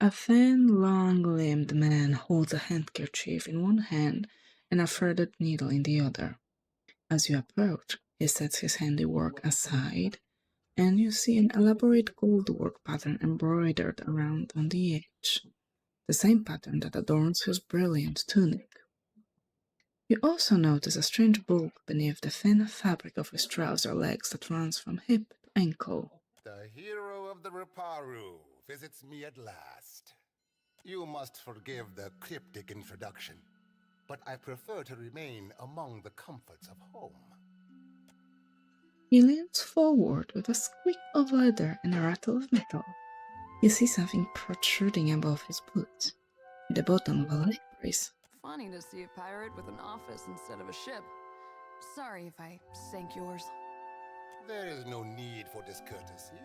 A thin, long-limbed man holds a handkerchief in one hand and a threaded needle in the other. As you approach, he sets his handiwork aside, and you see an elaborate goldwork pattern embroidered around on the edge, the same pattern that adorns his brilliant tunic. You also notice a strange bulk beneath the thin fabric of his trouser legs that runs from hip to ankle. The hero of the Reparu visits me at last. You must forgive the cryptic introduction, but I prefer to remain among the comforts of home. He leans forward with a squeak of leather and a rattle of metal. You see something protruding above his boots, at the bottom of a leg brace. Funny to see a pirate with an office instead of a ship. Sorry if I sank yours. There is no need for discourtesy.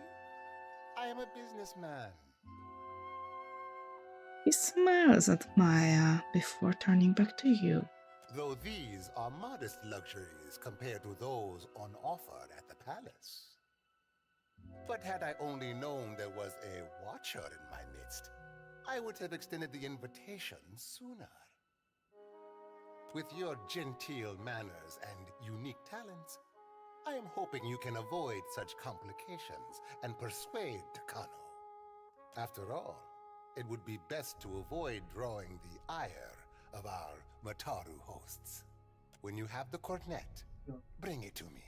I am a businessman. He smiles at Maya before turning back to you. Though these are modest luxuries compared to those on offer at the palace. But had I only known there was a watcher in my midst, I would have extended the invitation sooner. With your genteel manners and unique talents, I am hoping you can avoid such complications and persuade Takano. After all, it would be best to avoid drawing the ire of our Mataru hosts. When you have the cornet, bring it to me.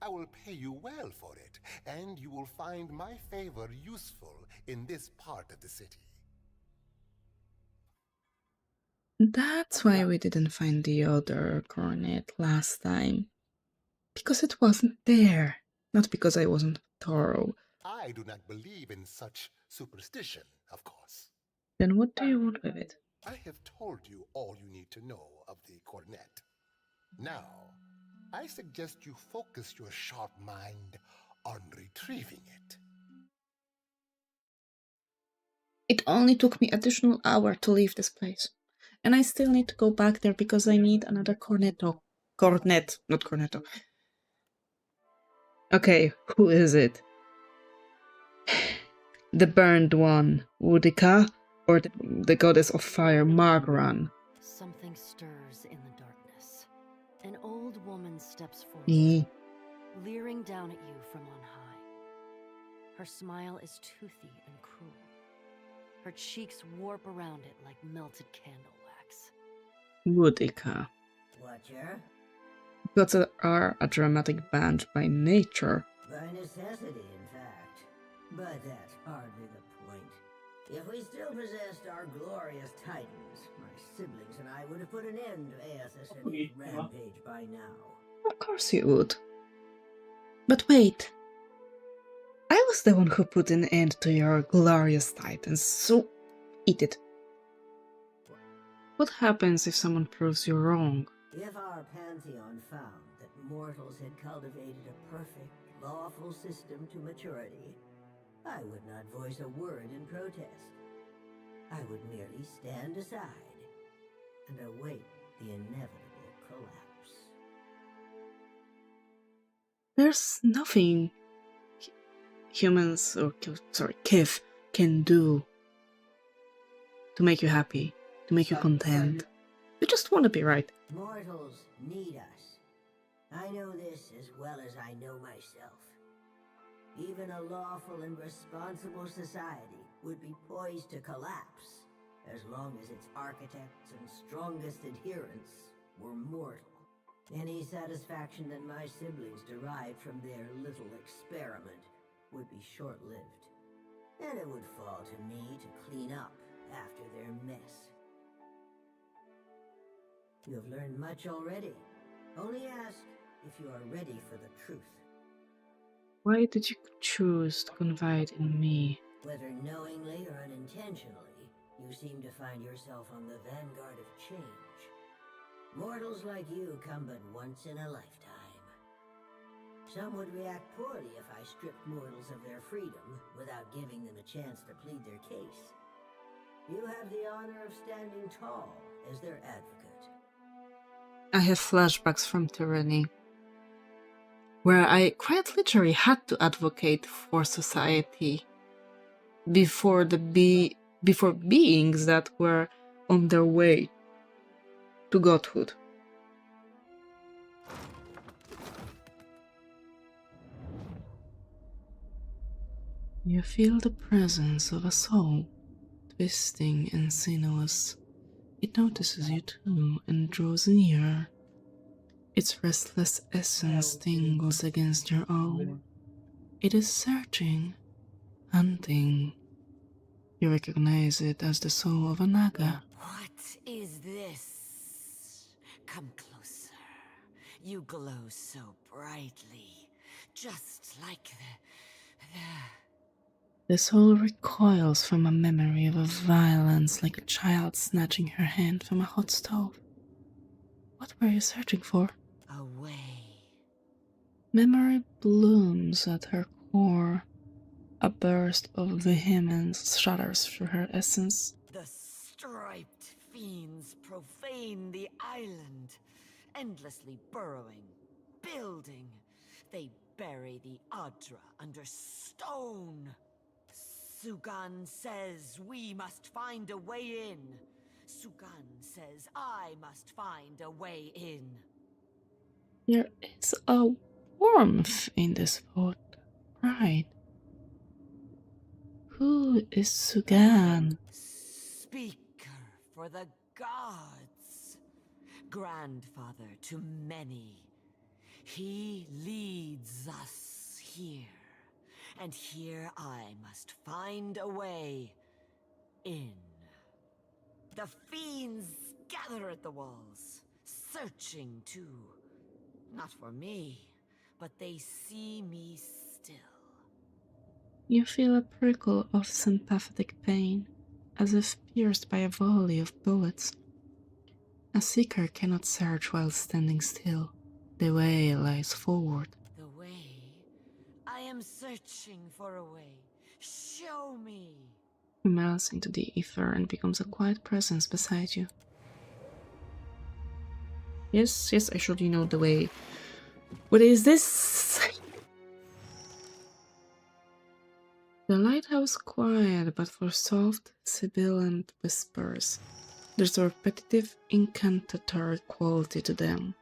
I will pay you well for it, and you will find my favor useful in this part of the city. That's why we didn't find the other cornet last time. Because it wasn't there. Not because I wasn't thorough. I do not believe in such superstition, of course. Then what do you want with it? I have told you all you need to know of the cornet. Now, I suggest you focus your sharp mind on retrieving it. It only took me an additional hour to leave this place. And I still need to go back there because I need another cornetto. Cornet, not cornetto. Okay, who is it? The burned one, Woedica, or the goddess of fire, Margran? Something stirs in the darkness. An old woman steps forward, leering down at you from on high. Her smile is toothy and cruel. Her cheeks warp around it like melted candle wax. Woedica. Watcher? Gods are a dramatic band by nature. By necessity, in fact. But that's hardly the point. If we still possessed our glorious titans, my siblings and I would have put an end to ASSN's rampage by now. Of course you would. But wait. I was the one who put an end to your glorious titans, so eat it. What happens if someone proves you wrong? If our pantheon found that mortals had cultivated a perfect, lawful system to maturity, I would not voice a word in protest. I would merely stand aside and await the inevitable collapse. There's nothing humans, or Kith, can do to make you happy, to make you content. You just want to be right. Mortals need us. I know this as well as I know myself. Even a lawful and responsible society would be poised to collapse as long as its architects and strongest adherents were mortal. Any satisfaction that my siblings derived from their little experiment would be short-lived, and it would fall to me to clean up after their mess. You have learned much already. Only ask if you are ready for the truth. Why did you choose to confide in me? Whether knowingly or unintentionally, you seem to find yourself on the vanguard of change. Mortals like you come but once in a lifetime. Some would react poorly if I stripped mortals of their freedom without giving them a chance to plead their case. You have the honor of standing tall as their advocate. I have flashbacks from tyranny, where I quite literally had to advocate for society before the before beings that were on their way to godhood. You feel the presence of a soul, twisting and sinuous. It notices you too and draws near. Its restless essence tingles against your own. It is searching, hunting. You recognize it as the soul of a naga. What is this? Come closer. You glow so brightly, just like The soul recoils from a memory of a violence like a child snatching her hand from a hot stove. What were you searching for? a way. Memory blooms at her core. A burst of vehemence shudders through her essence. The striped fiends profane the island, endlessly burrowing, building. They bury the Adra under stone. Sugan says we must find a way in. Sugan says I must find a way in. There is a warmth in this thought, right? Who is Sugan? Speaker for the gods. Grandfather to many. He leads us here. And here I must find a way in. The fiends gather at the walls, searching too. Not for me, but they see me still. You feel a prickle of sympathetic pain, as if pierced by a volley of bullets. A seeker cannot search while standing still. The way lies forward. The way? I am searching for a way. Show me. He melts into the ether and becomes a quiet presence beside you. Yes, I surely know the way. What is this? The lighthouse quiet, but for soft, sibilant whispers. There's a repetitive, incantatory quality to them.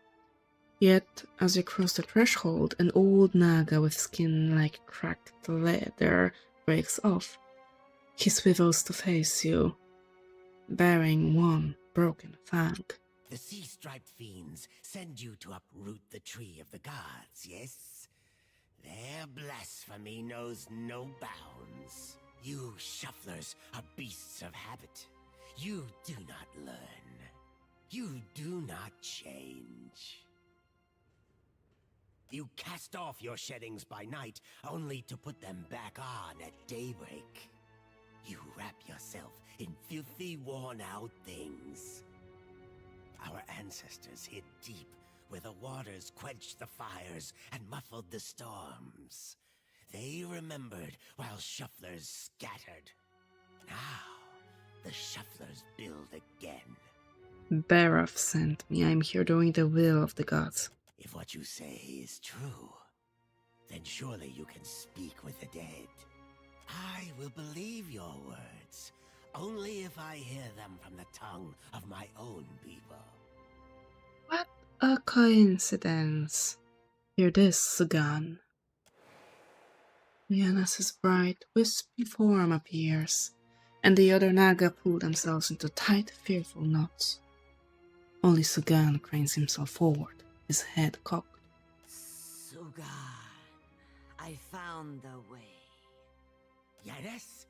Yet, as you cross the threshold, an old naga with skin like cracked leather breaks off. He swivels to face you, bearing one broken fang. The sea-striped fiends send you to uproot the tree of the gods, yes? Their blasphemy knows no bounds. You shufflers are beasts of habit. You do not learn. You do not change. You cast off your sheddings by night, only to put them back on at daybreak. You wrap yourself in filthy, worn-out things. Our ancestors hid deep where the waters quenched the fires and muffled the storms. They remembered while shufflers scattered. Now, the shufflers build again. Barath sent me. I'm here doing the will of the gods. If what you say is true, then surely you can speak with the dead. I will believe your words, only if I hear them from the tongue of my own people. What a coincidence. Hear this, Sugan. Yanis' bright, wispy form appears, and the other naga pull themselves into tight, fearful knots. Only Sugan cranes himself forward, his head cocked. Sugan, I found the way. Yanis,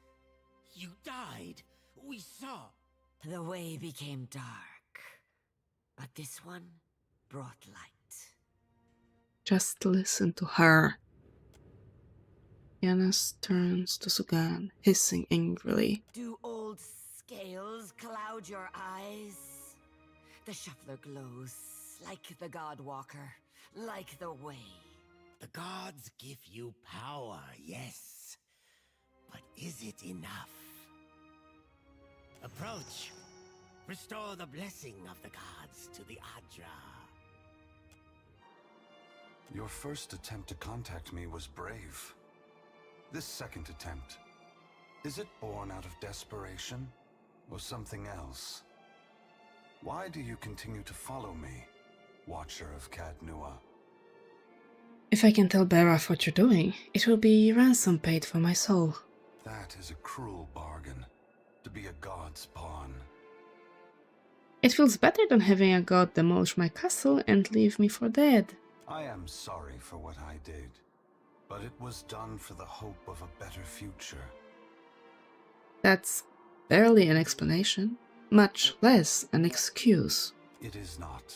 you died. We saw. The way became dark, but this one brought light. Just listen to her. Yanis turns to Sugan, hissing angrily. Do old scales cloud your eyes? The shuffler glows like the Godwalker, like the way. The gods give you power, yes. But is it enough? Approach. Restore the blessing of the gods to the Adra. Your first attempt to contact me was brave. This second attempt, Is it born out of desperation, or something else? Why do you continue to follow me, Watcher of Cadnua? If I can tell Barath what you're doing, it will be ransom paid for my soul. That is a cruel bargain, to be a god's pawn. It feels better than having a god demolish my castle and leave me for dead. I am sorry for what I did, but it was done for the hope of a better future. That's barely an explanation, much less an excuse. It is not.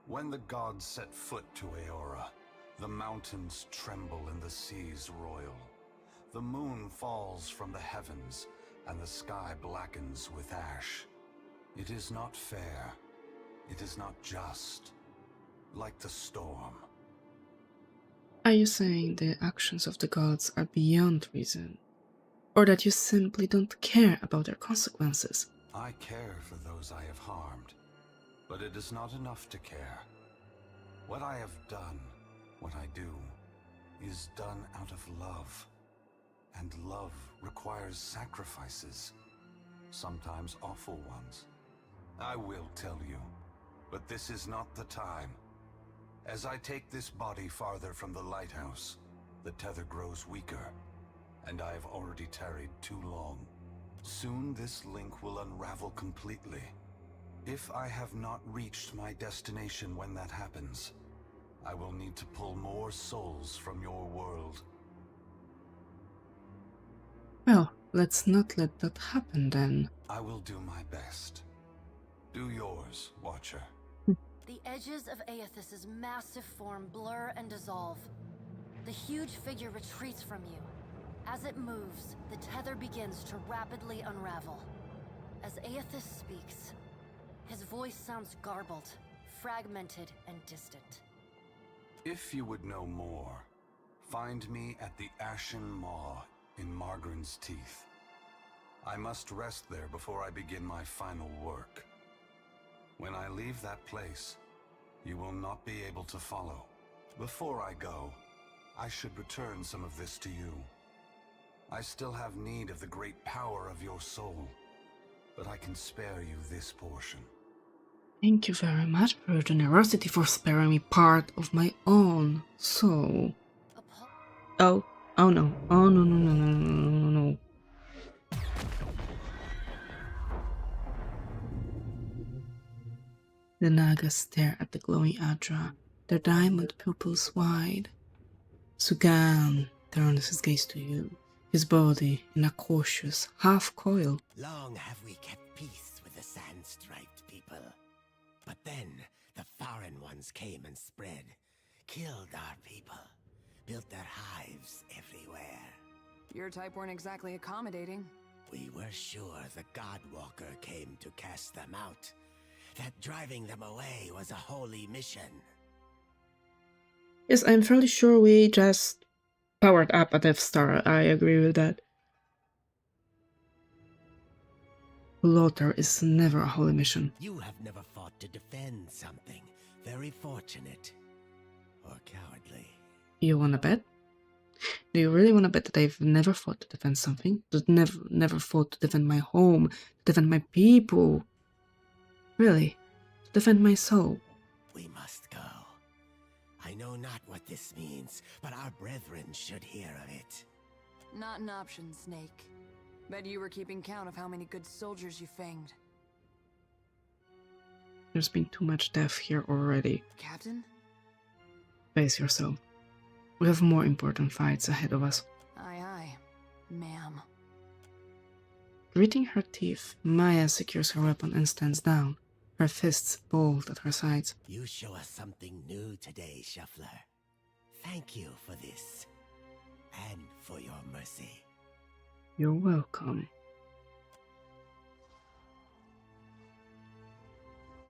When the gods set foot to Eora, the mountains tremble and the seas roil. The moon falls from the heavens, and the sky blackens with ash. It is not fair. It is not just. Like the storm. Are you saying the actions of the gods are beyond reason? Or that you simply don't care about their consequences? I care for those I have harmed, but it is not enough to care. What I have done, what I do, is done out of love. And love requires sacrifices, sometimes awful ones. I will tell you, but this is not the time. As I take this body farther from the lighthouse, the tether grows weaker, and I have already tarried too long. Soon this link will unravel completely. If I have not reached my destination when that happens, I will need to pull more souls from your world. Well, let's not let that happen then. I will do my best. Do yours, Watcher. The edges of Aethys's massive form blur and dissolve. The huge figure retreats from you. As it moves, the tether begins to rapidly unravel. As Aethys speaks, his voice sounds garbled, fragmented, and distant. If you would know more, find me at the Ashen Maw in Margaren's Teeth. I must rest there before I begin my final work. When I leave that place, you will not be able to follow. Before I go, I should return some of this to you. I still have need of the great power of your soul, but I can spare you this portion. Thank you very much for your generosity for sparing me part of my own soul. Oh no. Oh no, no. The Nagas stare at the glowing Adra, their diamond pupils wide. Sugan turns his gaze to you, his body in a cautious half-coil. Long have we kept peace with the sand-striped people. But then, the foreign ones came and spread, killed our people, built their hives everywhere. Your type weren't exactly accommodating. We were sure the Godwalker came to cast them out, that driving them away was a holy mission. Yes, I'm fairly sure we just powered up a Death Star. I agree with that. Slaughter is never a holy mission. You have never fought to defend something. Very fortunate. Or cowardly. You wanna bet? Do you really wanna bet that I've never fought to defend something? That never fought to defend my home, to defend my people? Really? To defend my soul? We must go. I know not what this means, but our brethren should hear of it. Not an option, Snake. Bet you were keeping count of how many good soldiers you fanged. There's been too much death here already. Captain? Pace yourself. We have more important fights ahead of us. Aye, ma'am. Gritting her teeth, Maya secures her weapon and stands down, her fists balled at her sides. You show us something new today, Shuffler. Thank you for this. And for your mercy. You're welcome.